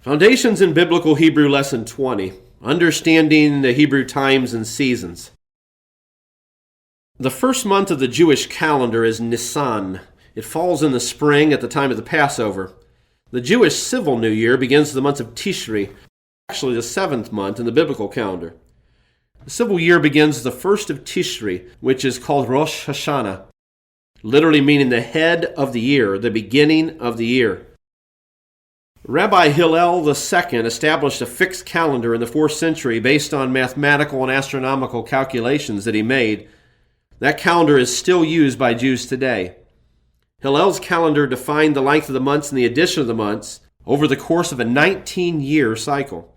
Foundations in Biblical Hebrew Lesson 20. Understanding the Hebrew times and seasons. The first month of the Jewish calendar is Nisan. It falls in the spring at the time of the Passover. The Jewish civil New Year begins the month of Tishri, actually the seventh month in the biblical calendar. The civil year begins the first of Tishri, which is called Rosh Hashanah, literally meaning the head of the year, the beginning of the year. Rabbi Hillel II established a fixed calendar in the 4th century based on mathematical and astronomical calculations that he made. That calendar is still used by Jews today. Hillel's calendar defined the length of the months and the addition of the months over the course of a 19-year cycle.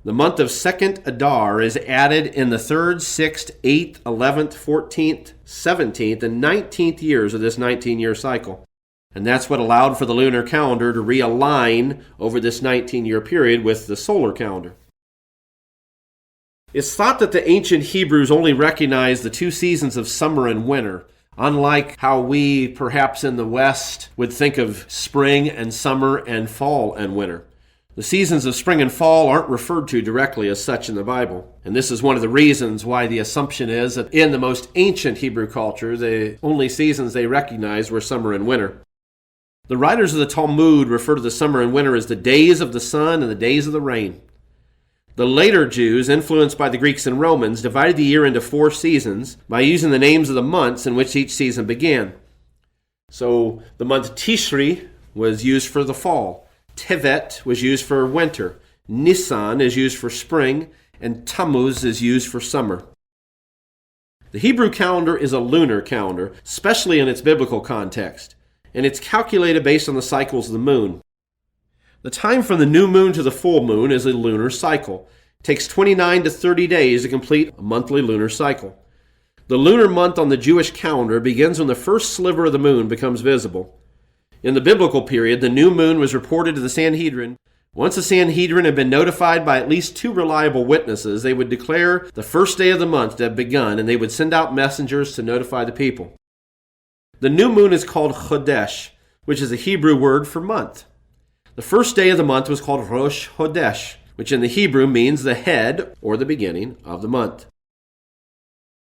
The month of Second Adar is added in the 3rd, 6th, 8th, 11th, 14th, 17th, and 19th years of this 19-year cycle. And that's what allowed for the lunar calendar to realign over this 19-year period with the solar calendar. It's thought that the ancient Hebrews only recognized the two seasons of summer and winter, unlike how we, perhaps in the West, would think of spring and summer and fall and winter. The seasons of spring and fall aren't referred to directly as such in the Bible. And this is one of the reasons why the assumption is that in the most ancient Hebrew culture, the only seasons they recognized were summer and winter. The writers of the Talmud refer to the summer and winter as the days of the sun and the days of the rain. The later Jews, influenced by the Greeks and Romans, divided the year into 4 seasons by using the names of the months in which each season began. So the month Tishri was used for the fall, Tevet was used for winter, Nisan is used for spring, and Tammuz is used for summer. The Hebrew calendar is a lunar calendar, especially in its biblical context, and it's calculated based on the cycles of the moon. The time from the new moon to the full moon is a lunar cycle. It takes 29 to 30 days to complete a monthly lunar cycle. The lunar month on the Jewish calendar begins when the first sliver of the moon becomes visible. In the biblical period, the new moon was reported to the Sanhedrin. Once the Sanhedrin had been notified by at least 2 reliable witnesses, they would declare the first day of the month to have begun, and they would send out messengers to notify the people. The new moon is called Chodesh, which is a Hebrew word for month. The first day of the month was called Rosh Chodesh, which in the Hebrew means the head or the beginning of the month.